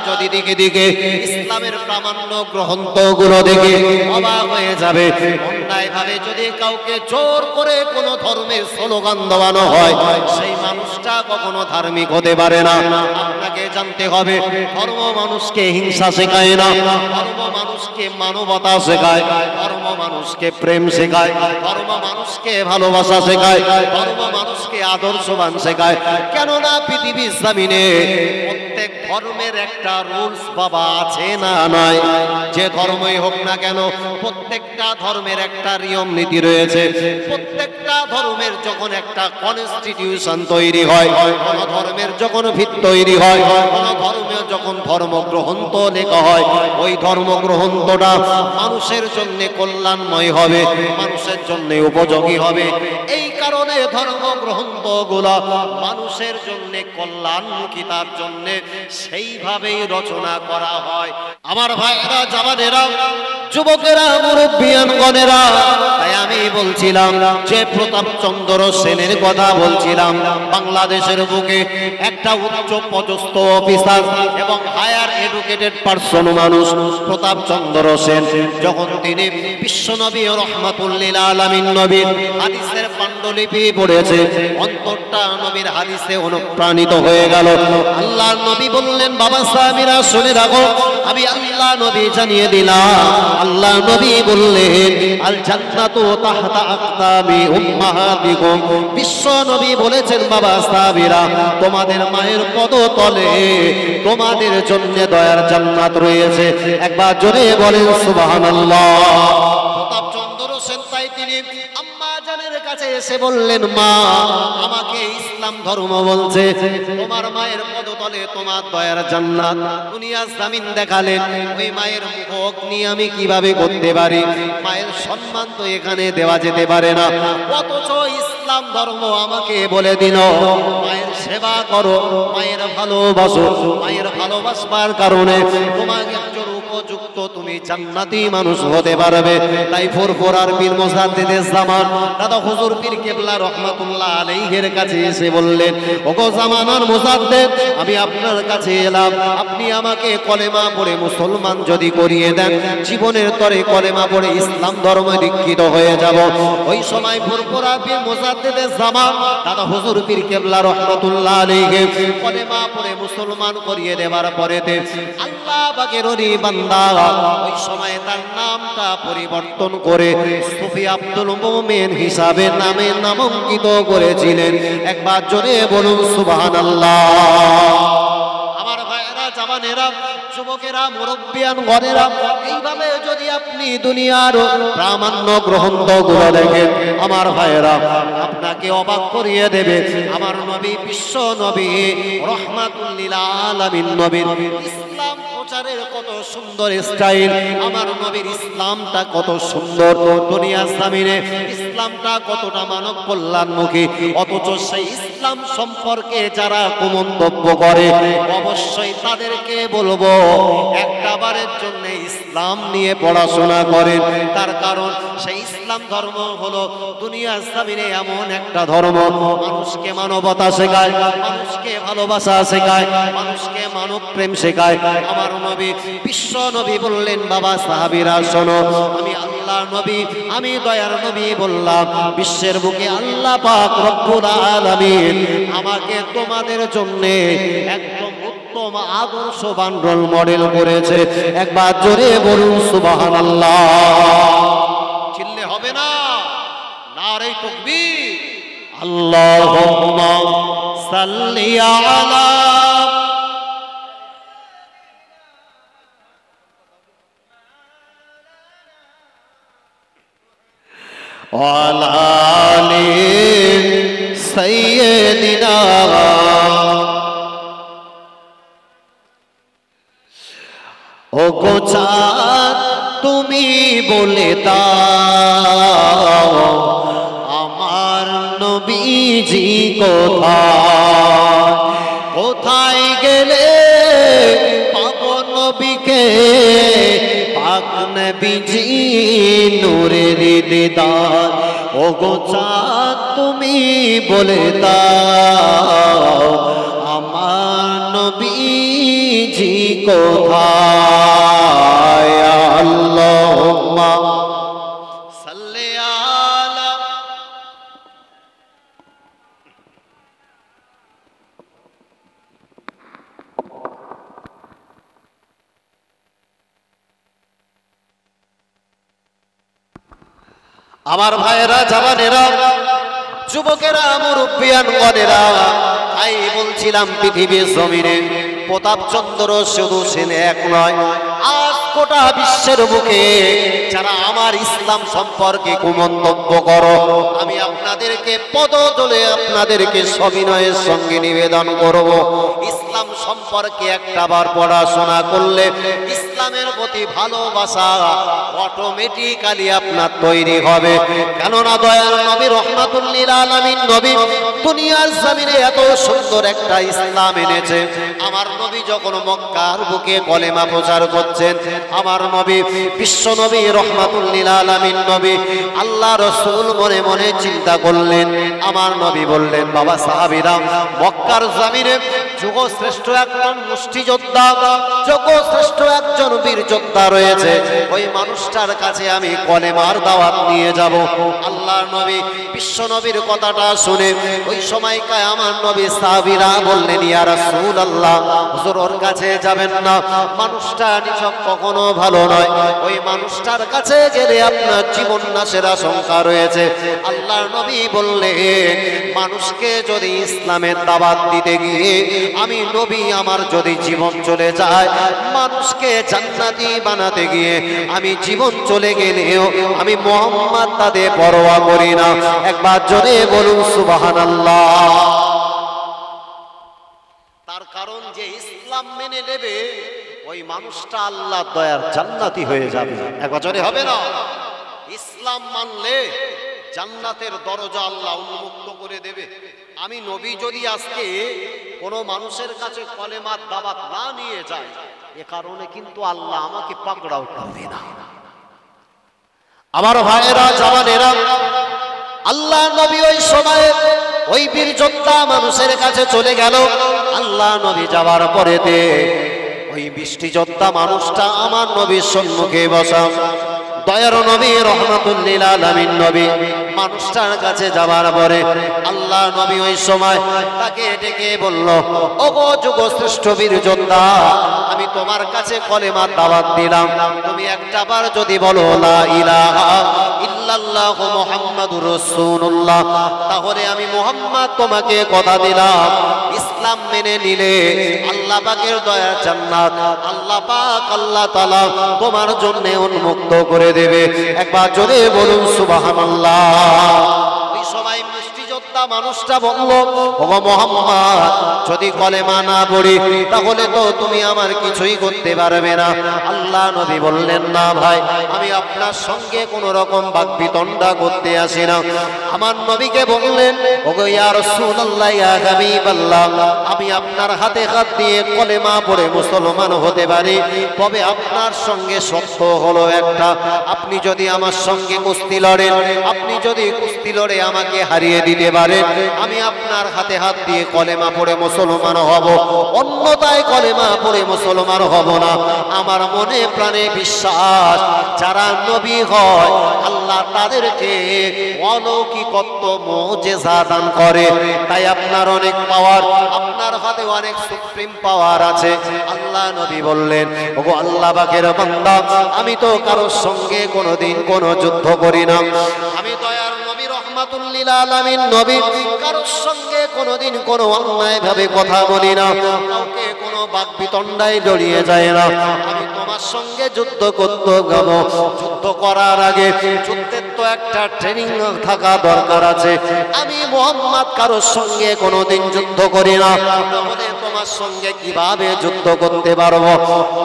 যদি দিকে দিকে ইসলামের প্রামাণ্য গ্রন্থগুলো দেখে অবাক হয়ে যাবে। অন্যায়ভাবে যদি কাউকে জোর করে কোনো ধর্মের স্লোগান দেওয়ানো হয়, সেই মানুষটা কখনো ধার্মিক হতে পারে না। আপনাকে জানতে হবে, ধর্ম মানুষকে হিংসা শেখায় না, ধর্ম মানুষকে মানবতা শেখায়, ধর্ম মানুষকে প্রেম শেখায়, ধর্ম মানুষকে ভালোবাসা শেখায়, ধর্ম মানুষকে আদর্শবান শেখায়। কেননা পৃথিবীর জমিনে প্রত্যেক ধর্মের একটা রুলস বাবা আছে না নাই? যে ধর্মই হোক না কেন, প্রত্যেকটা ধর্মের একটা নিয়ম নীতি রয়েছে। প্রত্যেকটা ধর্মের যখন একটা কনস্টিটিউশন তৈরি হয়, কোন ধর্মের যখন ভিত তৈরি হয়, কোন ধর্মের যখন ধর্মগ্রন্থ লেখা হয়, ওই ধর্মগ্রন্থটা মানুষের জন্য কল্যাণময় হবে, মানুষের জন্য উপযোগী হবে। এই কারণে ধর্মগ্রন্থগুলো মানুষের জন্য কল্যাণমুখী, তার জন্য সেইভাবেই রচনা করা হয়। আমার ভাইরা, জামানেরা, যুবকেরা, মুরব্বিয়ানগণেরা, তাই আমি বলছিলাম যে প্রতাপচন্দ্র সেনের কথা বলছিলাম। বাংলাদেশের বুকে একটা উচ্চ পদস্থ অফিসার এবং হায়ার এডুকেটেড পারসন মানুষ প্রতাপচন্দ্র সেন, যখন তিনি বিশ্বনবী রহমাতুল লিল আলামিন নবীর হাদিসের পাণ্ডুলিপি পড়েছে, অন্তরটা নবীর হাদিসে অনুপ্রাণিত হয়ে গেল। আল্লাহর নবী বললেন, বাবা সাহাবীরা শুনে রাখো, আমি আল্লাহ নবী জানিয়ে দিলাম। আল্লাহ নবী বললেন, আল জান্নাতু তাহতা আকতামি উম্মাহাতিকুম। বিশ্ব নবী বলেছেন, বাবা সাহাবীরা, তোমাদের মায়ের পদতলে তোমাদের জন্য দয়ার জান্নাত রয়েছে। একবার জোরে বলেন সুবহানাল্লাহ। প্রতাপচন্দ্র সেন তাই তিনি আম্মা জানের কাছে এসে বললেন, মা, আমাকে ইসলাম ধর্ম বলছে তোমার মায়ের পদতলে তোমার দয়ার জান্নাত। দুনিয়া জমিন দেখালেন, ওই মায়ের মুখ অগ্নি আমি কিভাবে করতে পারি? মায়ের সম্মান তো এখানে দেওয়া যেতে পারে না, অথচ ইসলাম ধর্ম আমাকে বলে দিল মায়ের সেবা করো, মায়ের ভালোবাসো, মায়ের ভালোবাসবার কারণে তোমাকে একজন উপযুক্ত তুমি জান্নাতি মানুষ হতে পারবে। তাই ফুরফুরার পীর মুজাদ্দিদে জামান দাদা হুজুর পীর কেবলা রহমাতুল্লাহ আলাইহির কাছে এসে বললেন, ওগো জামানার মুজাদ্দিদ, আমি আপনার কাছে এলাম, আপনি আমাকে কলেমা পড়ে মুসলমান যদি করিয়ে দেন, জীবনের তরে কলেমা পড়ে ইসলাম ধর্মে দীক্ষিত হয়ে যাব। ওই সময় ফুরফুরা পীর মুজাদ্দিদে জামান দাদা হুজুর পীর কেবলা রহমাতুল্লাহ আলাইহি কলেমা পড়ে মুসলমান করিয়ে দেওয়ার পরেতে আল্লাহ পাকের ওলি বান্দা ওই সময় তার নামটা পরিবর্তন করে সুফি আব্দুল মুমিন হিসাবে নামে নামাঙ্কিত করেছিলেন। একবার জোরে বলুন সুবহানাল্লাহ। আমার ভাইয়েরা, জামানেরা, যুবকেরা, মুরব্বিয়ান গণেরা, এইভাবে যদি আপনি দুনিয়ার প্রামাণ্য গ্রন্থগুলো দেখেন, আমার ভাইয়েরা, আপনাকে অবাক করিয়ে দেবে। আমার নবী, বিশ্ব নবী রহমাতুল লিল আলামিন নবীর ইসলাম প্রচারের কত সুন্দর স্টাইল, আমার নবীর ইসলামটা কত সুন্দর, দুনিয়া জমিনে ইসলামটা কতটা মানব কল্যাণমুখী, অথচ সেই ইসলাম সম্পর্কে যারা কুমন্তব্য করে, অবশ্যই তাদেরকে বলবো একবারের জন্য ইসলাম নিয়ে পড়াশোনা করেন। তার কারণ সেই ইসলাম ধর্ম হলো দুনিয়া জমিনে এমন একটা ধর্ম, মানুষকে মানবতা শেখায়, মানুষকে ভালোবাসা শেখায়, মানুষকে মানব প্রেম শেখায়। আমার নবী, বিশ্ব নবী বললেন, বাবা সাহাবীরা শোনো, আমি আল্লাহ নবী, আমি দয়ার নবী বললাম, বিশ্বের বুকে আল্লাহ পাক রব্বুল আলামিন আমাকে তোমাদের জন্য একদম উত্তম আদর্শবান রোল মডেল করেছে। একবার জোরে বলুন সুবহানাল্লাহ। চিল্লে হবে না, নারে তাকবীর। আল্লাহুম্মা সাল্লি আলা ওয়ালা আলি সাইয়্যিদিনা। ও গো চাঁদ, তুমি বলে দাও আমার নবীজি কোথায়, কোথায় গেলে পাবো নবীকে, পাক নবীজি নূরের দিদার। ও গো চাঁদ, তুমি বলে দাও আমার নবী নবীজি কোথায় আল্লাহুম্মা সাল্লি আলা আমার ভাইয়েরা জওয়ানেরা যুবকেরা মুরব্বিয়ান গণেরা তাই বলছিলাম পৃথিবীর জমিনে প্রতাপচন্দ্র শুধু সে এক নয়, আজ গোটা বিশ্বের বুকে যারা আমার ইসলাম সম্পর্কে কুমন্তব্য করো, আমি আপনাদেরকে পদতলে আপনাদেরকে সবিনয়ের সঙ্গে নিবেদন করব, ইসলাম সম্পর্কে একটাবার পড়াশোনা করলে ইসলামের প্রতি ভালোবাসা অটোমেটিক্যালি আপনার তৈরি হবে। কেননা দয়াল নবী রহমাতুল লিল আলামিন নবী দুনিয়ার জমিনে এত সুন্দর একটা ইসলাম এনেছে। আমার নবী যখন মক্কার বুকে কলেমা প্রচার করছেন, আমার নবী বিশ্ব নবী রহমাতুল লিল আলামিন নবী আল্লাহ রাসূল মনে মনে চিন্তা করলেন। আমার নবী বললেন, বাবা সাহাবীরা, মক্কার জমিনে যুগশ্রেষ্ঠ একজন মুষ্টিযোদ্ধা, যুগশ্রেষ্ঠ একজন বীর যোদ্ধা রয়েছে, ওই মানুষটার কাছে আমি কলেমার দাওয়াত নিয়ে যাব। আল্লাহর নবী বিশ্ব নবীর কথাটা শুনে ওই সময়কায় আমার নবী সাহাবীরা বললেন, ইয়া রাসূলুল্লাহ, হুজুর ওর কাছে যাবেন না, মানুষটা নিছক কখনো ভালো নয়, ওই মানুষটার কাছে গেলে আপনার জীবন নাশের আশঙ্কা রয়েছে। আল্লাহর নবী বললেন, মানুষকে যদি ইসলামের দাওয়াত দিতে গিয়ে আমি নবী আমার যদি জীবন চলে যায়, মানুষকে জান্নাতি বানাতে গিয়ে আমি জীবন চলে গেলেও আমি মুহাম্মদ তাদের পরোয়া করি না। একবার জোরে বলুন সুবহানাল্লাহ। তার কারণ যে ইসলাম মেনে নেবে ওই মানুষটা আল্লাহ দয়ার জান্নাতি হয়ে যাবে। একবার জোরে হবে না? ইসলাম মানলে জান্নাতের দরজা আল্লাহ উন্মুক্ত করে দেবে। আমি নবী যদি আজকে কোনো মানুষের কাছে কলেমার দাওয়াত না নিয়ে যায়, এ কারণে কিন্তু আল্লাহ আমাকে পাকড়াও করবে না। আমার ভাইয়েরা জওয়ানেরা, আল্লাহ নবী ওই সময়ে ওই বীর যোদ্ধা মানুষের কাছে চলে গেল। আল্লাহ নবী যাওয়ার পরেতে ওই বৃষ্টি যোদ্ধা মানুষটা আমার নবীর সম্মুখে বসা। দয়ার নবী রহমাতুল লিল আলামিন নবী মানুষটার কাছে যাওয়ার পরে আল্লাহ নবী ওই সময় তাকে ডেকে বলল, ওগো যুগশ্রেষ্ঠ বীর যোদ্ধা, আমি তোমার কাছে কলেমার দাওয়াত দিলাম, তুমি একটাবার যদি বলো লা ইলাহা ইল্লাল্লাহ মুহাম্মাদুর রাসূলুল্লাহ, তাহলে আমি মুহাম্মদ তোমাকে কথা দিলাম, ইসলাম মেনে নিলে আল্লাহ পাকের দয়া জান্নাত আল্লাহ পাক আল্লাহ তাআলা তোমার জন্য উন্মুক্ত করে দেবে। একবার জোরে বলুন সুবহানাল্লাহ। ওই সময় মুষ্টিযোদ্ধা মানুষটা বলল, ওগো মুহাম্মদ, যদি কলেমা না পড়ি তাহলে তো তুমি আমার কিছুই করতে পারবে না। আল্লাহ নবী বললেন, না ভাই, আমি আপনার সঙ্গে কোন রকম বাকবিতণ্ডা করতে আসি না। আমার নবীকে বললেন, ওগো ইয়া রাসূলুল্লাহ, ইয়া হাবিবাল্লাহ, আমি আপনার হাতে হাত দিয়ে কলেমা পড়ে মুসলমান হতে পারি, তবে আপনার সঙ্গে শর্ত হলো একটা, আপনি যদি আমার সঙ্গে কুস্তি লড়েন, আপনি যদি কুস্তি লড়ে আমাকে হারিয়ে দিতে পারেন, আমি আপনার হাতে হাত দিয়ে কলেমা পড়ে মুসলমান হব, অন্যথায় কলেমা পড়ে মুসলমান হব না। আমার মনে প্রাণে বিশ্বাস, যারা নবী হয় আল্লাহ তাদেরকে অলৌকিকত্ব মুজিজা দান করে, তাই আপনার অনেক পাওয়ার, আপনার হাতে অনেক সুপ্রিম পাওয়ার আছে। আল্লাহ নবী বললেন, ওগো আল্লাহ পাকের বান্দা, আমি তো কারোর সঙ্গে কোনোদিন কোনো যুদ্ধ করি না, আমি দয়ার নবী রহমাতুল লিল আলামিন নবী কারোর সঙ্গে কোনোদিন কোনো অন্যায় ভাবে কথা বলি না, কাউকে কোনো বাকবিতণ্ডায় জড়িয়ে যায় না। আমি তোমার সঙ্গে যুদ্ধ করতে যাব, যুদ্ধ করার আগে যুদ্ধের তো একটা ট্রেনিং থাকা দরকার আছে। আমি মুহাম্মদ কারোর সঙ্গে কোনোদিন যুদ্ধ করি না, তাহলে তোমার সঙ্গে কিভাবে যুদ্ধ করতে পারবো?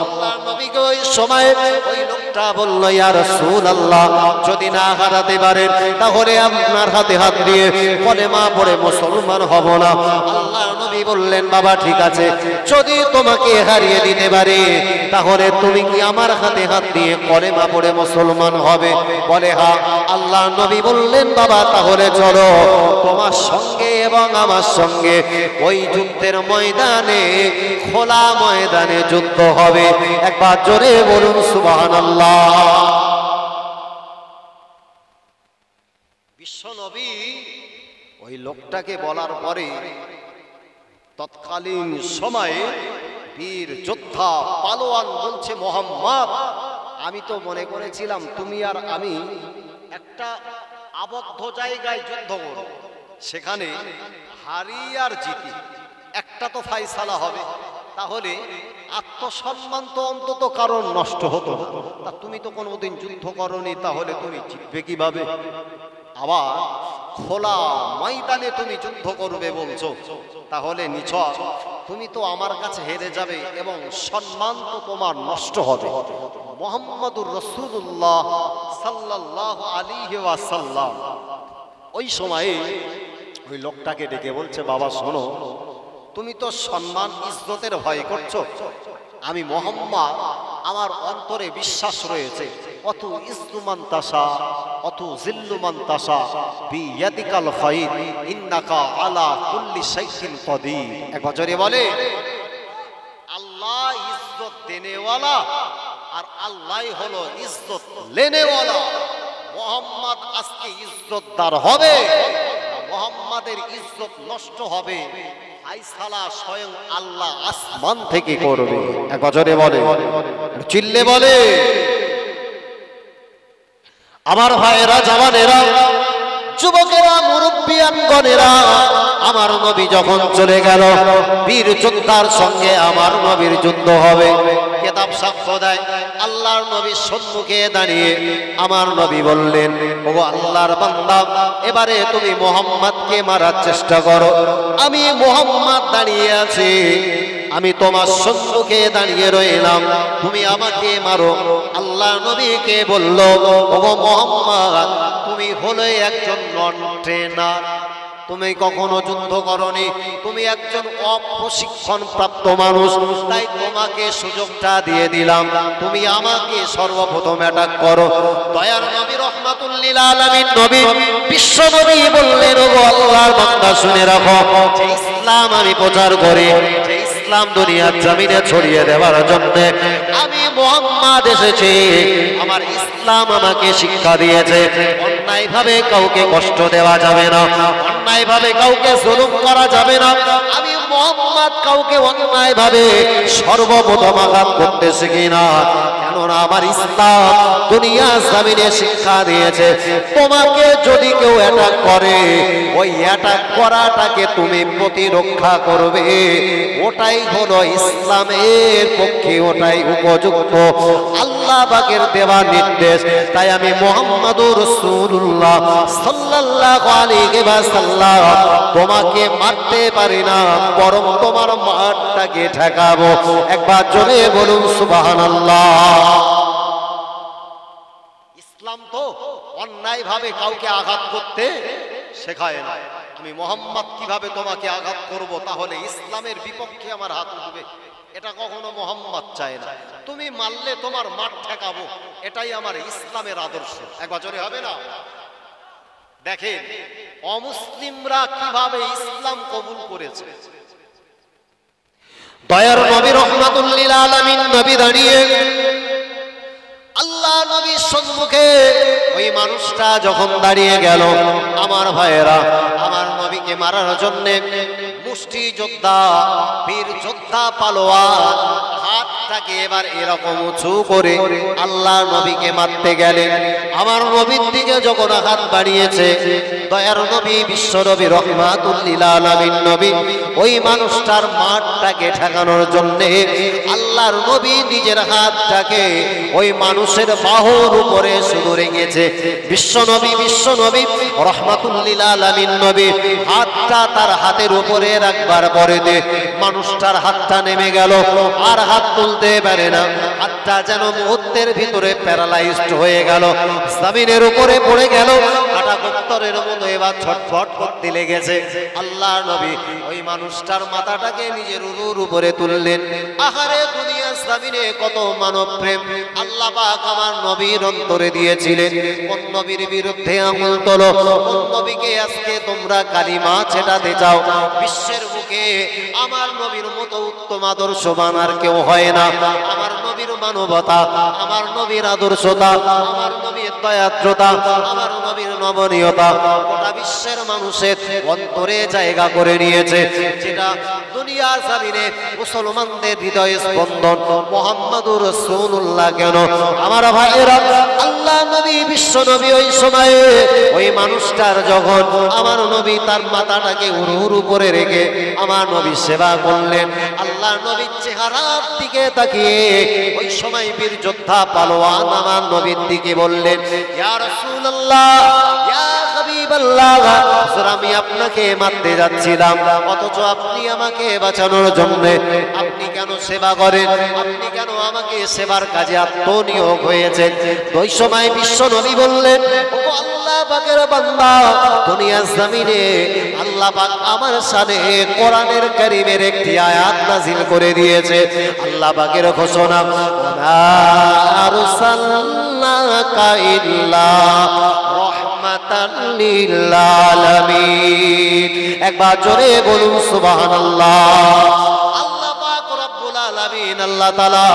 আল্লাহর নবীকে ওই সময় ওই লোকটা বলল, ইয়া রাসূলুল্লাহ, যদি না হারাতে পারেন তাহলে আপনার হাতে হাত দিয়ে কলেমা পড়ে মুসলমান হব না। আল্লাহর নবী নবী বললেন বাবা ঠিক আছে, যদি তোমাকে হারিয়ে দিতে পারি তাহলে তুমি কি আমার হাতে হাত দিয়ে কলেমা পড়ে মুসলমান হবে? বলে হ্যাঁ। আল্লাহ নবী বললেন বাবা তাহলে চলো, তোমার সঙ্গে এবং আমার সঙ্গে ওই যুদ্ধের ময়দানে, খোলা ময়দানে যুদ্ধ হবে। একবার জোরে বলুন সুবহানাল্লাহ। বিশ্বনবী ওই লোকটাকে বলার পরে তৎকালীন সময়ে বীর যোদ্ধা পালোয়ান বলছে, মোহাম্মদ আমি তো মনে করেছিলাম তুমি আর আমি একটা আবদ্ধ জায়গায় যুদ্ধ করব, সেখানে হারি আর জিতি একটা তো ফায়সালা হবে, তাহলে আত্মসম্মান তো অন্তত কারণ নষ্ট হতো না। তা তুমি তো কোনোদিন যুদ্ধ করনি, তাহলে তুমি জিতবে কিভাবে? আবার খোলা ময়দানে তুমি যুদ্ধ করবে বলছো, তাহলে নিছক তুমি তো আমার কাছে হেরে যাবে এবং সম্মান তো তোমার নষ্ট হবে। মুহাম্মদুর রাসূলুল্লাহ সাল্লাল্লাহু আলাইহি ওয়াসাল্লাম ওই সময়ে ওই লোকটাকে ডেকে বলছে, বাবা শোনো, তুমি তো সম্মান ইজ্জতের ভয় করছো, আমি মুহাম্মদ আমার অন্তরে বিশ্বাস রয়েছে, অত ইজ্জুমান তাশা অত জিল্লুমান তাশা বিয়াদিকাল খায়র ইন্নাকা আলা কুল্লি শাইইন কাদির। এক বছরে বলে আল্লাহ ইজ্জত দেনেওয়ালা আর আল্লাহ হলো ইজ্জত লেনেওয়ালা। মুহাম্মদ আজকে ইজ্জতদার হবে, মুহাম্মাদের ইজ্জত নষ্ট হবে, ফায়সালা স্বয়ং আল্লাহ আসমান থেকে করবে। এক বছরে বলে, চিল্লে বলে আমার ভাইয়েরা, জওয়ানেরা, যুবকেরা, মুরব্বিয়ানগণেরা, আমার নবী যখন চলে গেল, বীর যোদ্ধার সঙ্গে আমার নবীর যুদ্ধ হবে। কিতাব সাক্ষ্য দেয়, আল্লাহর নবীর সম্মুখে দাঁড়িয়ে আমার নবী বললেন, ওগো আল্লাহর বান্দা, এবারে তুমি মুহাম্মদকে মারার চেষ্টা করো। আমি মুহাম্মদ দাঁড়িয়ে আছি, আমি তোমার সম্মুখে দাঁড়িয়ে রইলাম, তুমি আমাকে মারো। আল্লাহ নবীকে বলল, ওগো মুহাম্মদ, তুমি হলে একজন নন ট্রেনার, তুমি কখনো যুদ্ধ করনি, তুমি একজন অপ্রশিক্ষণ প্রাপ্ত মানুষ, তাই তোমাকে সুযোগটা দিয়ে দিলাম, তুমি আমাকে সর্বপ্রথম অ্যাটাক করো। দয়ার নবী রাহমাতুল লিল আলামিন নবী বিশ্ব নবী বললেন, ওগো আল্লাহর বান্দা শুনে রাখো, যে ইসলাম আমি প্রচার করি, যে ইসলাম দুনিয়ার জমিনে ছড়িয়ে দেওয়ার জন্য আমি মুহাম্মদ এসেছি, আমার ইসলাম আমাকে শিক্ষা দিয়েছে অন্যায়ভাবে কাউকে কষ্ট দেওয়া যাবে না, অন্যায়ভাবে কাউকে জুলুম করা যাবে না। আমি মুহাম্মদ কাউকে অন্যায়ভাবে সর্বপ্রথম আঘাত করতে শিখি না, কেননা আমার ইসলাম দুনিয়া জমিনে শিক্ষা দিয়েছে তোমাকে যদি কেউ অ্যাটাক করে, ওই অ্যাটাক করাটাকে তুমি প্রতিরক্ষা করবে, ওটাই হলো ইসলামের পক্ষে, ওটাই উপযুক্ত, আল্লাহ পাকের দেওয়া নির্দেশ। তাই আমি মুহাম্মদুর রাসূলুল্লাহ সাল্লাল্লাহু আলাইহি ওয়াসাল্লাম তোমাকে মারতে পারি না, বরং তোমার মারটাকে ঠেকাবো। একবার জোরে বলুন সুবহানাল্লাহ। ইসলাম তো অন্যায় ভাবে কাউকে আঘাত করতে শেখায় না। আমি মুহাম্মদ কিভাবে তোমাকে আঘাত করব, তাহলে ইসলামের বিপক্ষে আমার হাত উঠবে, এটা কখনো মুহাম্মদ চায় না। তুমি মারলে তোমার মাঠ ঠেকাবো, এটাই আমার ইসলামের আদর্শ। এক বছরে হবে না। দেখেন অমুসলিমরা কিভাবে ইসলাম কবুল করেছে। দয়ার নবী রাহমাতুল লিল আলামিন নবী দাঁড়িয়ে আল্লাহ নবীর সম্মুখে, ওই মানুষটা যখন দাঁড়িয়ে গেল, আমার ভাইয়েরা, আমার নবীকে মারার জন্য মুষ্টি যোদ্ধা, বীর যোদ্ধা পালোয়ান হাতটাকে এবার এরকম উঁচু করে আল্লাহ নবীকে মারতে গেলেন। আমার নবীর দিকে যখন হাত বাড়িয়েছে, দয়ার নবী বিশ্ব নবী রাহমাতুল লিল আলামিন নবী ওই মানুষটার মারটাকে ঠেকানোর জন্য আল্লাহর নবী নিজের হাতটাকে ওই মানুষের বাহুর উপরে শুধু রেখেছে। বিশ্ব নবী রাহমাতুল লিল আলামিন নবী হাতটা তার হাতের উপরে রাখবার পরে মানুষটার হাতটা নেমে গেল, আর হাত তুলতে তুলতে পারে না, হাতটা যেন মুহূর্তের ভিতরে প্যারালাইজড হয়ে গেল, জমিনের উপরে পড়ে গেল, কাটা কপ্তরের মতো এবার ছটফট করতে লেগেছে। আল্লাহর নবী ওই মানুষটার মাথাটাকে নিজের উরুর উপরে তুললেন। আহারে দুনিয়ার জমিনে কত মানব প্রেম আল্লাহ পাক আমার নবীর অন্তরে দিয়েছিলেন। কোন নবীর বিরুদ্ধে আঙুল তোলো, কোন নবীকে আজকে তোমরা কালিমা ছেটাতে চাও? বিশ্বের বুকে আমার নবীর মতো উত্তম আদর্শবান আর কেউ হয় না। আমার নবীর মানবতা, আমার নবীর আদর্শতা, আমার নবীর দয়াদ্রতা, আমার নবীর নমনীয়তা গোটা বিশ্বের মানুষের অন্তরে জায়গা করে নিয়েছে, যেটা দুনিয়ার জমিনে মুসলমানদের হৃদয়ে স্পন্দন। মুহাম্মাদুর রাসূলুল্লাহ কেন আমার ভাইয়েরা, আল্লাহ নবী বিশ্ব নবী ওই সময়ে ওই মানুষটার যখন আমার নবী তার মাথাটাকে উরুর উপরে রেখে আমার নবী সেবা করলেন, আল্লাহ নবীর চেহারার দিকে তাকিয়ে ওই সময় বীর যোদ্ধা পালোয়ান আমার নবীর দিকে বললেন, ইয়া রাসূলুল্লাহ, ইয়া হাবিবাল্লাহ, আমি আপনাকে মারতে যাচ্ছিলাম, অথচ আপনি আমাকে বাঁচানোর জন্য আপনি কেন সেবা করেন? আপনি কেন আমাকে সেবার কাজে আত্মনিয়োগ হয়েছেন? ওই সময় বিশ্ব নবী বললেন, ও আল্লাহ পাকের বান্দা, দুনিয়ার জমিনে আল্লাহ পাক আমার শানে কোরআনের কারীমের একটি আয়াত নাযিল করে দিয়েছে। আল্লাহ পাকের ঘোষণা, ওয়া আরসালনাকা ইল্লা রাহমাতাল লিল আলামিন। একবার জোরে বলুন সুবহানাল্লাহ। আল্লাহ পাক রব্বুল আলামিন আল্লাহ তাআলা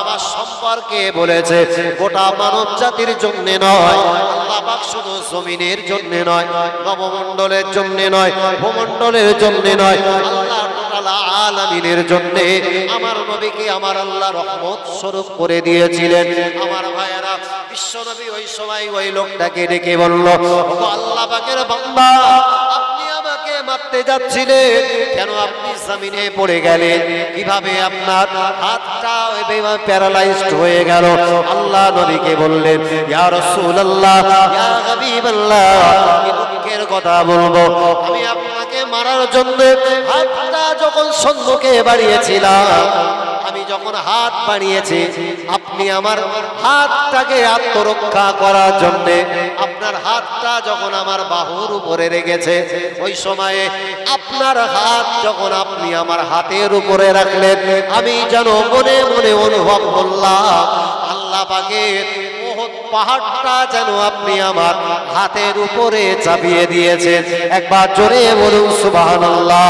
আমার সম্পর্কে বলেছে গোটা মানব জাতির জন্য নয়, আল্লাহ পাক শুধু জমিনের জন্য নয়, নবমণ্ডলের জন্য নয়, ভূমণ্ডলের জন্য নয়, আল্লাহ টোটাল আলামিনের জন্য আমার নবীকে আমার আল্লাহ রহমত স্বরূপ করে দিয়েছিলেন। আমার ভাইয়েরা, বিশ্ব নবী ওই সময় ওই লোকটাকে ডেকে বলল, ও আল্লাহ পাকের বান্দা, আপনি আমাকে মারতে যাচ্ছিলেন, কেন আপনি জমিনে পড়ে গেলেন? কিভাবে আপনার হাতটা প্যারালাইজড হয়ে গেল? আল্লাহ নবীকে বললেন, ইয়া রাসূলুল্লাহ, ইয়া হাবিবাল্লাহ, কি দুঃখের কথা বলবো, আমি আপনাকে মারার জন্য হাতটা যখন সম্মুখে বাড়িয়েছিলাম, আমি যখন হাত বাড়িয়েছি, আপনি আমার হাতটাকে আত্মরক্ষা করার জন্য আপনার হাতটা যখন আমার বাহুর উপরে রেখেছে, ওই সময়ে আপনার হাত যখন আপনি আমার হাতের উপরে রাখলেন, আমি যেন মনে মনে অনুভব করলাম আল্লাহ পাকের উহুদ পাহাড়টা যেন আপনি আমার হাতের উপরে চাপিয়ে দিয়েছেন। একবার জোরে বলুন সুবহানাল্লাহ।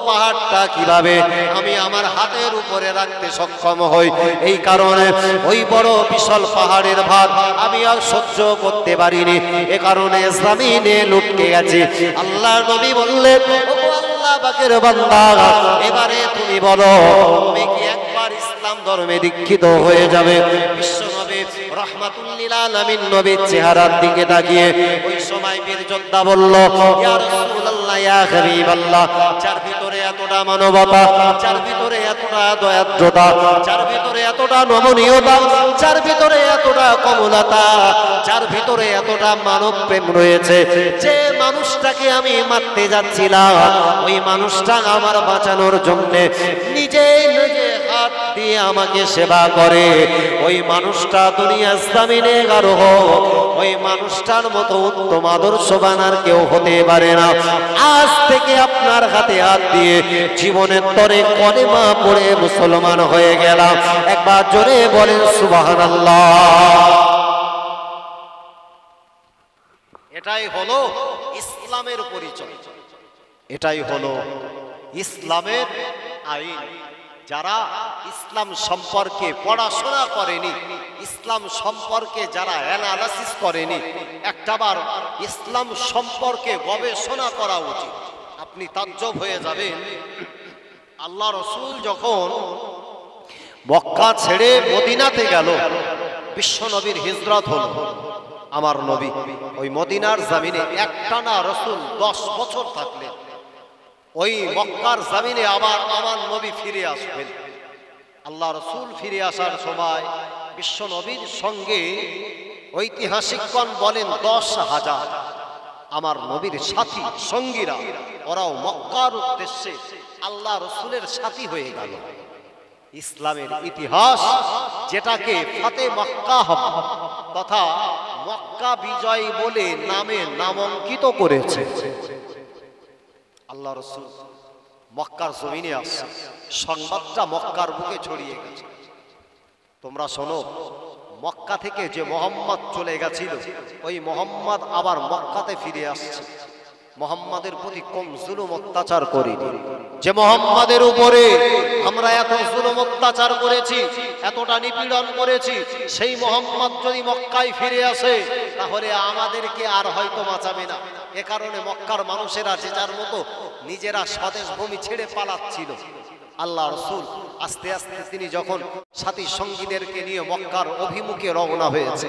পাহাড়টা কিভাবে আমি আমার হাতের উপরে রাখতে সক্ষম হই? এই কারণে ওই বড় বিশাল পাহাড়ের ভার আমি আর সহ্য করতে পারিনি, এ কারণে জমিনে লুটকে গেছি। আল্লাহ নবী বললেন, ও আল্লাহ পাকের বান্দা, এবারে তুমি বলো, তুমি কি একবার ইসলাম ধর্মে দীক্ষিত হয়ে যাবে? বিশ্ব নবী রাহমাতুল লিল আলামিন নবীর চেহারার দিকে তাকিয়ে ওই সময় বীর যোদ্ধা বলল, ইয়া রাসূলুল্লাহ, ইয়া হাবিবাল্লাহ, যার ভিতরে এতটা মানবতা, যার ভিতরে এতটা দয়াদ্রতা, যার ভিতরে এতটা নমনীয়তা, যার ভিতরে এতটা কমলতা, যার ভিতরে এতটা মানব প্রেম রয়েছে, যে মানুষটাকে আমি মারতে যাচ্ছিলাম, ওই মানুষটা আমার বাঁচানোর জন্য নিজে নিজে হাত দিয়ে আমাকে সেবা করে, ওই মানুষটা দুনিয়ার জমিনে কারো হোক, ওই মানুষটার মতো উত্তম আদর্শবান আর কেউ হতে পারে না। আজ থেকে আপনার হাতে হাত দিয়ে জীবনের তরে কলেমা পড়ে মুসলমান হয়ে গেলাম। একবার জোরে বলেন সুবহানাল্লাহ। এটাই হলো ইসলামের পরিচয়, এটাই হলো ইসলামের আইন। যারা ইসলাম সম্পর্কে পড়াশোনা করেনি, ইসলাম সম্পর্কে যারা অ্যানালাইসিস করেনি, একটাবার ইসলাম সম্পর্কে গবেষণা করা উচিত। আপনি তাজ্জব হয়ে যাবেন, আল্লাহ রাসূল যখন মক্কা ছেড়ে মদিনাতে গেল, বিশ্ব নবীর হিজরত হলো, আমার নবী ওই মদিনার জমিনে একটানা রাসূল 10 বছর থাকলেন। ওই মক্কার জমিনে আবার আমার নবী ফিরে আসবেন। আল্লাহ রাসূল ফিরে আসার সময় বিশ্ব নবীর সঙ্গে ঐতিহাসিকগণ বলেন 10,000 আমার নবীর সাথী সঙ্গীরা, ওরাও মক্কার উদ্দেশ্যে আল্লাহ রাসূলের সাথী হয়ে গেল। ইসলামের ইতিহাস যেটাকে ফাতে মক্কা তথা মক্কা বিজয় বলে নামে নামাঙ্কিত করেছে। আল্লাহ রাসূল মক্কার জমিনে আসছে, সংবাদটা মক্কার বুকে ছড়িয়ে গেছে। তোমরা শোনো, মক্কা থেকে যে মুহাম্মদ চলে গেছিল, ওই মুহাম্মদ আবার মক্কাতে ফিরে আসছে। মুহাম্মাদের প্রতি কম জুলুম অত্যাচার করিনি। যে মুহাম্মাদের উপরে আমরা এত জুলুম অত্যাচার করেছি, এতটা নিপীড়ন করেছি, সেই মুহাম্মদ যদি মক্কায় ফিরে আসে তাহলে আমাদেরকে আর হয়তো বাঁচাবে না। এ কারণে মক্কার মানুষেরা যে যার মতো নিজেরা স্বদেশ ভূমি ছেড়ে পালাচ্ছিল। আল্লাহ রাসূল আস্তে আস্তে তিনি যখন সাথী সঙ্গীদেরকে নিয়ে মক্কার অভিমুখে রওনা হয়েছে,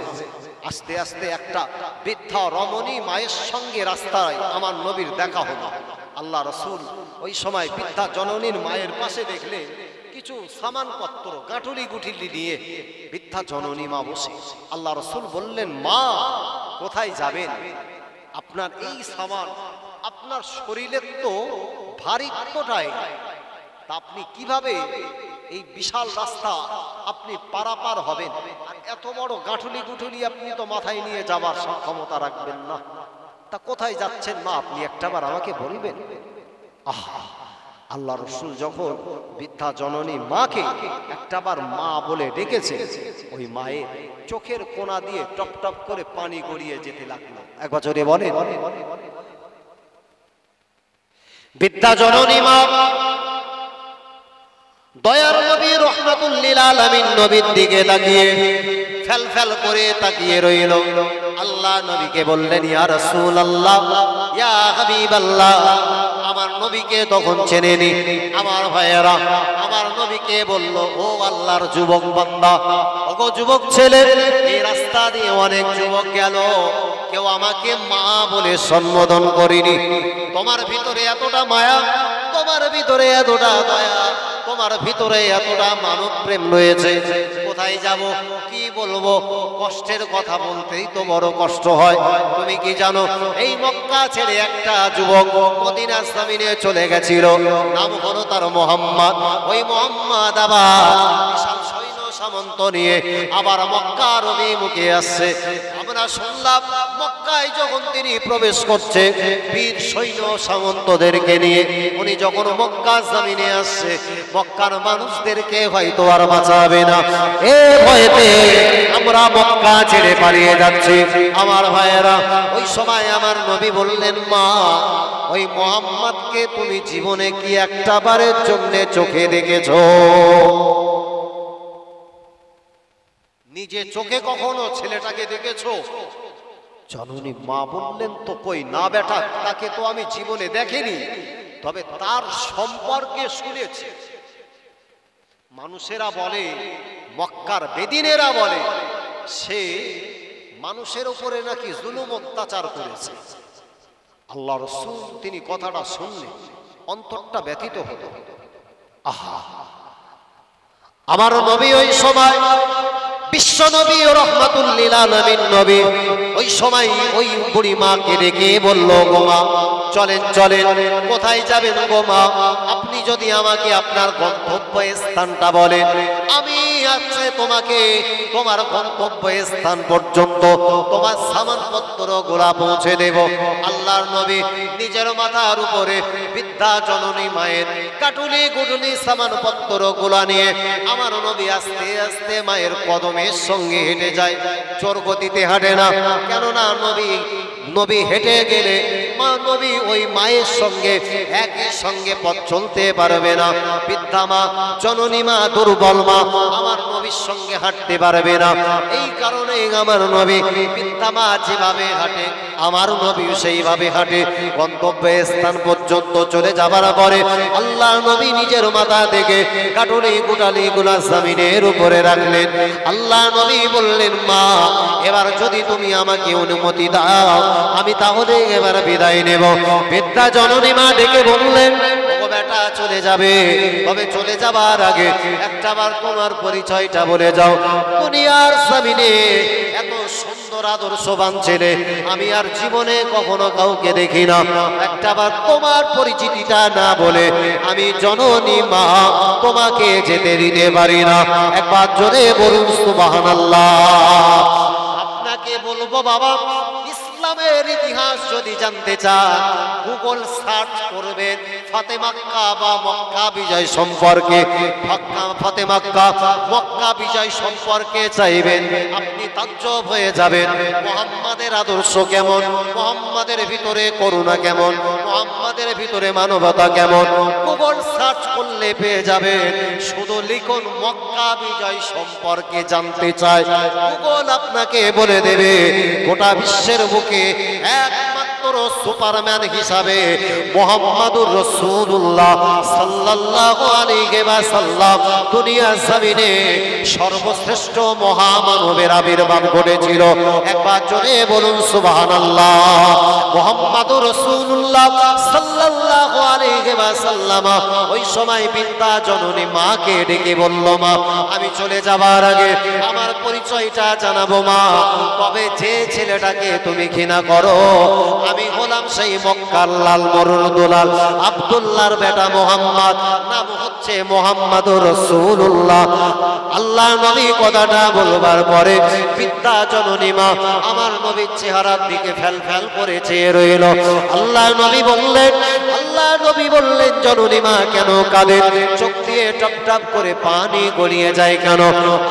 আস্তে আস্তে একটা বৃদ্ধা রমণী মায়ের সঙ্গে রাস্তায় আমার নবীর দেখা হলো। আল্লাহ রাসূল ওই সময় বৃদ্ধা জননীর মায়ের পাশে দেখলে কিছু সামানপত্র গাঁটুলি গুটিলি নিয়ে বৃদ্ধা জননী মা বসে। আল্লাহ রাসূল বললেন, মা কোথায় যাবেন? আপনার এই সামান আপনার শরীরের তো ভারিত্বটাই, তা আপনি কিভাবে এই বিশাল রাস্তা আপনি পারাপার হবেন? আর এত বড় গাঁঠুলি গুঠুলি আপনি তো মাথায় নিয়ে যাবার সক্ষমতা রাখবেন না। তা কোথায় যাচ্ছেন মা, আপনি একটাবার আমাকে বলবেন? আহা, আল্লাহ রাসূল যখন বৃদ্ধা জননী মাকে একটাবার মা বলে ডেকেছে, ওই মায়ের চোখের কোণা দিয়ে টপ টপ করে পানি গড়িয়ে যেতে লাগলো। একবার জোরে বলেন। বৃদ্ধা জননী মা দয়ার নবী রাহমাতুল লিল আলামিন নবীর দিকে তাকিয়ে ফেল ফেল করে তাকিয়ে রইল। আল্লাহ নবীকে বললেন, ইয়া রাসূলুল্লাহ, ইয়া হাবিবাল্লাহ। আমার নবীকে তখন চেনেনি। আমার ভাইয়েরা আমার নবীকে বলল, ও আল্লাহর যুবক বান্দা, ওগো যুবক ছেলে, এই রাস্তা দিয়ে অনেক যুবক গেল, কেউ আমাকে মা বলে সম্বোধন করেনি। তোমার ভিতরে এতটা মায়া, তোমার ভিতরে এতটা দয়া, তোমার ভিতরে এতটা মানব প্রেম রয়েছে, কোথায় যাব, কি বলবো? কষ্টের কথা বলতেই তো বড় কষ্ট হয়। তুমি কি জানো, এই মক্কা ছেড়ে একটা যুবক মদিনার জমিনে চলে গেছিল, নাম হলো তার মুহাম্মদ। ওই মুহাম্মদ আবার বিশাল সৈন্য সামন্ত নিয়ে আবার মক্কার অভিমুখে আসছে। আমরা শুনলাম মক্কায় যখন তিনি প্রবেশ করছে বীর সৈন্য সামন্তদেরকে নিয়ে, উনি যখন মক্কা জমিনে আসছে, মক্কার মানুষদেরকে হয়তো আর বাঁচাবে না, এ ভয়েতে আমরা মক্কা ছেড়ে পালিয়ে যাচ্ছি। আমার ভাইয়েরা, ওই সময় আমার নবী বললেন, মা, ওই মুহাম্মদকে তুমি জীবনে কি একটা বারের জন্য চোখে দেখেছো? নিজে চোখে কখনো ছেলেটাকে দেখেছো? জননী মা বললেন, তো কই না বেটা, তাকে তো আমি জীবনে দেখিনি, তবে তার সম্পর্কে শুনেছি। মানুষেরা বলে, মক্কার বেদিনেরা বলে, সে মানুষের উপরে নাকি জুলুম অত্যাচার করেছে। আল্লাহ রাসূল তিনি কথাটা শুনলেন, অন্তরটা ব্যথিত হলো। আহা, আমার নবী ওই সময় বিশ্ব নবী ও রাহমাতুল লিল আলামিন নবী ওই সময় ওই বুড়ি মাকে ডেকে বলল, গো মা, চলেন চলেন। কোথায় যাবেন গো মা? আপনি যদি আমাকে আপনার গন্তব্য স্থানটা বলেন, আমি আজকে তোমাকে তোমার গন্তব্য স্থান পর্যন্ত তোমার সামানপত্র গুলা পৌঁছে দেব। আল্লাহর নবী নিজের মাথার উপরে বৃদ্ধা জননী মায়ের কাটুলি গুটুলি সামানপত্র গুলা নিয়ে আমার নবী আস্তে আস্তে মায়ের কদমের সঙ্গে হেঁটে যায়। চোর গতিতে হাঁটে না, কেননা নবী হেঁটে গেলে মা নবী ওই মায়ের সঙ্গে একই সঙ্গে পথ চলতে পারবে না। বৃদ্ধা মা, জননী মা, দুর্বল মা আমার নবীর সঙ্গে হাঁটতে পারবে না। এই কারণে আমার নবী বৃদ্ধা মা যেভাবে হাঁটে, আমার নবী সেইভাবে হাঁটে। গন্তব্য স্থান পর্যন্ত চলে যাবার পরে আল্লাহ নবী নিজের মাথা থেকে কাটুলি গুটালি গুলা জমিনের উপরে রাখলেন। আল্লাহ নবী বললেন, মা, এবার যদি তুমি আমাকে অনুমতি দাও, আমি তাহলে এবার বিদায় নেব। বৃদ্ধা জননী মা ডেকে বললেন, ও বেটা, বেটা চলে যাবে, তবে চলে যাবার আগে একটাবার তোমার পরিচয়টা বলে যাও। দুনিয়ার জমিনে এত সুন্দর আদর্শবান ছেলে আমি আর জীবনে কখনো কাউকে দেখি না। একটাবার তোমার পরিচিতিটা না বলে আমি জননী মা তোমাকে যেতে দিতে পারি না। একবার জোরে বলুন সুবহানাল্লাহ। আপনাকে বলবো বাবা, ইসলামের ইতিহাস যদি জানতে চান গুগল সার্চ করবেন ফাতে মক্কা বা মক্কা বিজয় সম্পর্কে। ফাতে মক্কা মক্কা বিজয় সম্পর্কে চাইবেন, আপনি তাজ্জব হয়ে যাবেন। মুহাম্মাদের আদর্শ কেমন, মুহাম্মাদের ভিতরে করুণা কেমন, মুহাম্মাদের ভিতরে মানবতা কেমন, গুগল সার্চ করলে পেয়ে যাবেন। শুধু লিখুন মক্কা বিজয় সম্পর্কে জানতে চাই, গুগল আপনাকে বলে দেবে গোটা বিশ্বের বুকে একমাত্র সুপারম্যান হিসাবে মুহাম্মাদুর রাসূলুল্লাহ সাল্লাল্লাহু আলাইহি ওয়াসাল্লাম দুনিয়া জমিনে সর্বশ্রেষ্ঠ মহামানবের আবির্ভাব ঘটেছিল। একবার জোরে বলুন সুবহানাল্লাহ। মুহাম্মাদুর রাসূলুল্লাহ সাল্লাল্লাহু আলাইহি ওয়াসাল্লাম ওই সময় পিতা জননী মাকে ডেকে বলল, মা আমি চলে যাবার আগে আমার পরিচয়টা জানাবো মা, তবে যে ছেলেটাকে তুমি ঘৃণা করো আমি হলাম সেই মক্কার লাল মরুর দুলাল আব্দুল্লাহর বেটা মুহাম্মদ, নাম হচ্ছে মুহাম্মাদুর রাসূলুল্লাহ। আল্লাহ নবী কথাটা বলবার পরে পিতা জননী মা আমার নবীর চেহারার দিকে ফেল ফেল করে চেয়ে রইল। আল্লাহ নবী বললেন জননী মা কেন কাঁদেন, চোখ দিয়ে টপ টপ করে পানি গড়িয়ে যায় কেন?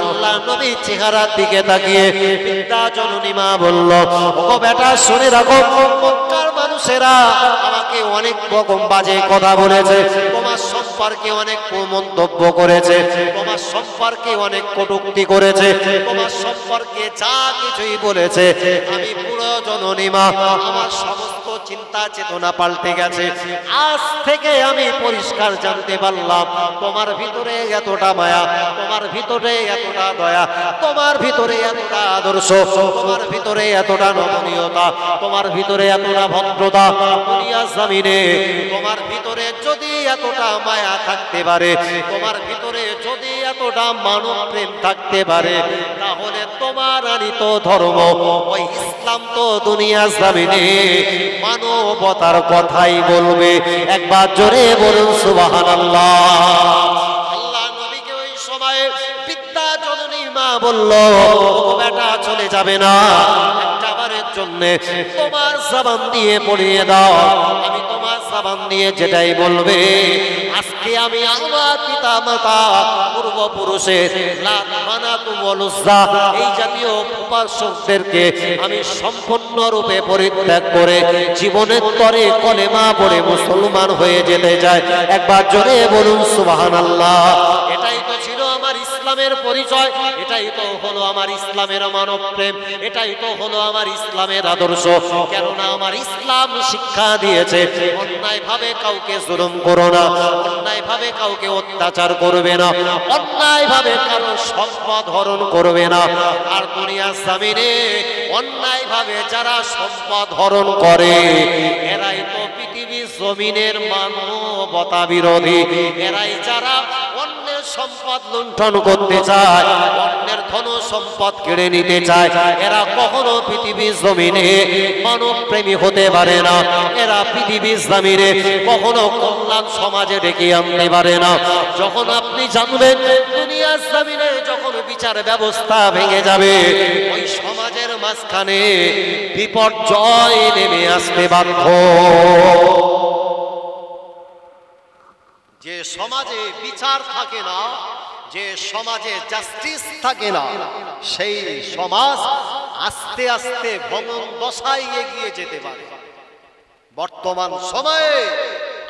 আল্লাহ নবীর চেহারার দিকে তাকিয়ে পিতা জননী মা বলল, ও বেটা শুনে রাখো, মক্কার মানুষেরা আমাকে অনেক রকম বাজে কথা বলেছে, তোমার সম্পর্কে অনেক কুমন্তব্য করেছে, তোমার সম্পর্কে অনেক কটূক্তি করেছে, তোমার সম্পর্কে যা কিছুই বলেছে আমি পুরো জননী মা আমার সমস্ত চিন্তা চেতনা পাল্টে গেছে। আজ থেকে আমি পরিষ্কার জানতে পারলাম তোমার ভিতরে এতটা মায়া, তোমার ভিতরে এতটা দয়া, তোমার ভিতরে এতটা আদর্শ, তোমার ভিতরে এতটা নমনীয়তা, তোমার ভিতরে এতটা ভদ্রতা। দুনিয়া জমিনে তোমার ভিতরে যদি এতটা মায়া থাকতে পারে, তোমার ভিতরে যদি এতটা মানব প্রেম থাকতে পারে, তাহলে তোমার আনিত ধর্ম ওই ইসলাম তো দুনিয়া জমিনে মানবতার কথাই বলবে। একবার জোরে বলুন সুবহানাল্লাহ। আল্লাহ নবীকে ওই সময়ে পিতা জননী মা বলল, ও বেটা চলে যাবে না, একটাবারের জন্য তোমার জবান দিয়ে পড়িয়ে দাও, আমি তোমার জবান দিয়ে যেটাই বলবে আজকে আমি আমার পিতা মাতা পূর্বপুরুষের লাত মানাতু ওয়াল উজ্জা এই জাতীয় উপাসকদেরকে আমি সম্পূর্ণরূপে পরিত্যাগ করে জীবনের তরে কলেমা পড়ে মুসলমান হয়ে যেতে চাই। একবার জোরে বলুন সুবহানাল্লাহ। এটাই তো ছিল আমার ইসলামের পরিচয়, এটাই তো হলো আমার ইসলামের মানব প্রেম, এটাই তো হলো আমার ইসলামের আদর্শ। কেননা আমার ইসলাম শিক্ষা দিয়েছে অন্যায় ভাবে কাউকে জুলুম করো না, অন্যায় ভাবে কাউকে অত্যাচার করবে না, অন্যায় ভাবে কারো সম্পদ হরণ করবে না। আর দুনিয়ার জমিনে অন্যায় ভাবে যারা সম্পদ হরণ করে এরাই তো পৃথিবীর জমিনের মানবতা বিরোধী, এরাই যারা অন্যের সম্পদ লুণ্ঠন করতে চায়, অন্যের ধন সম্পদ কেড়ে নিতে চায়, এরা কখনো পৃথিবীর জমিনে মানব প্রেমী হতে পারে না, এরা পৃথিবীর জমিনে কখনো কল্যাণ সমাজে ডেকে আনতে পারে না। যখন আপনি জানবেন দুনিয়ার জমিনে যখন বিচার ব্যবস্থা ভেঙে যাবে, ওই সমাজের মাঝখানে বিপর্যয় নেমে আসতে বাধ্য। যে সমাজে বিচার থাকে না, যে সমাজে জাস্টিস থাকে না, সেই সমাজ আস্তে আস্তে ভগ্ন দশায় এগিয়ে যেতে পারে। বর্তমান সময়ে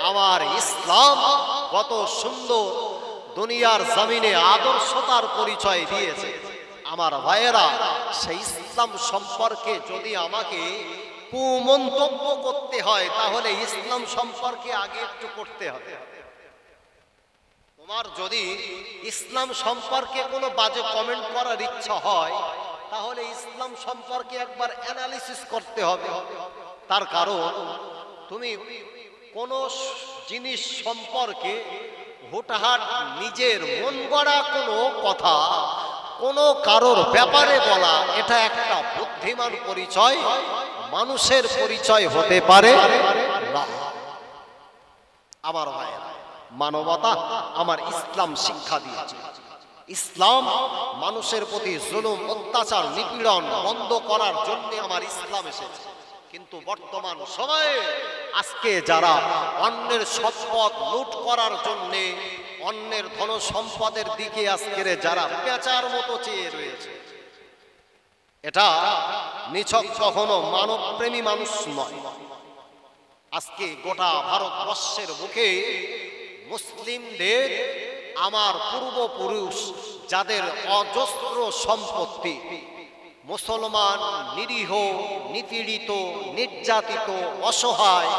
আমার ইসলাম কত সুন্দর দুনিয়ার জমিনে আদর্শতার পরিচয় দিয়েছে। আমার ভাইয়েরা, সেই ইসলাম সম্পর্কে যদি আমাকে কুমন্তব্য করতে হয় তাহলে ইসলাম সম্পর্কে আগে একটু করতে হবে। তোমার যদি ইসলাম সম্পর্কে কোনো বাজে কমেন্ট করার ইচ্ছা হয় তাহলে ইসলাম সম্পর্কে একবার অ্যানালিসিস করতে হবে। তার কারণ তুমি কোন জিনিস সম্পর্কে হুটহাট নিজের মন গড়া কোনো কথা কোনো কারোর ব্যাপারে বলা, এটা একটা বুদ্ধিমান পরিচয়, মানুষের পরিচয় হতে পারে না। আমার ভাইয়েরা, মানবতা আমার ইসলাম শিক্ষা দিয়েছে। ইসলাম মানুষের প্রতি জুলুম, অত্যাচার, নিপীড়ন বন্ধ করার জন্য আমার ইসলাম এসেছে। কিন্তু বর্তমান সময়ে আজকে যারা অন্যের সম্পদ লুট করার জন্য, অন্যের ধন সম্পদের দিকে আজকে যারা পেঁচার মতো চেয়ে রয়েছে, এটা নিছক কখনো মানবপ্রেমী মানুষ নয়। আজকে গোটা ভারতবর্ষের বুকে মুসলিমদের, আমার পূর্বপুরুষ যাদের অজস্র সম্পত্তি, মুসলমান নিরীহ, নিপীড়িত, নির্যাতিত, অসহায়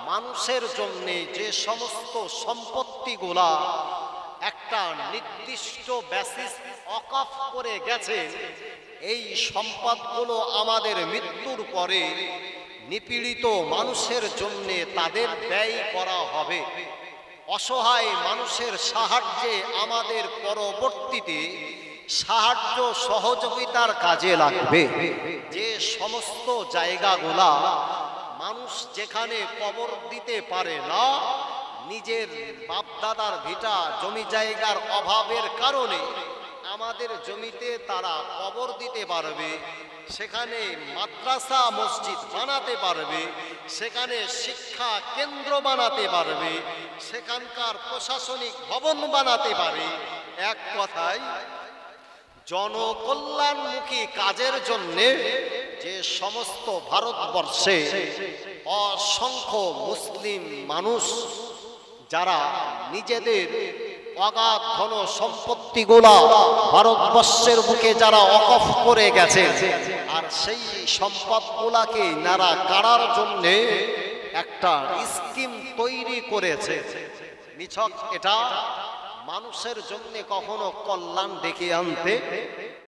মানুষের জন্য যে সমস্ত সম্পত্তিগুলা একটা নির্দিষ্ট বেসিস ওয়াকফ করে গেছে, এই সম্পদগুলো আমাদের মৃত্যুর পরে নিপীড়িত মানুষের জন্য তাদের ব্যয় করা হবে। অসহায় মানুষের সাহায্যে আমাদের পরবর্তীতে সাহায্য সহযোগিতার কাজে লাগবে। যে সমস্ত জায়গাগুলা মানুষ যেখানে কবর দিতে পারে না, নিজের বাপদাদার ভিটা জমি জায়গার অভাবের কারণে আমাদের জমিতে তারা কবর দিতে পারবে, সেখানে মাদ্রাসা মসজিদ বানাতে পারবে, সেখানে শিক্ষা কেন্দ্র বানাতে পারবে, সেখানকার প্রশাসনিক ভবন বানাতে পারে। এক কথায় জনকল্যাণমুখী কাজের জন্য যে সমস্ত ভারতবর্ষে অসংখ্য মুসলিম মানুষ যারা নিজেদের অগাধ ধন সম্পত্তিগুলা ভারতবর্ষের বুকে যারা ওয়াকফ করে গেছে, আর সেই সম্পদগুলাকে নারা কাড়ার জন্য একটা স্কিম তৈরি করেছে, নিছক এটা মানুষের জন্য কখনো কল্যাণ ডেকে আনতে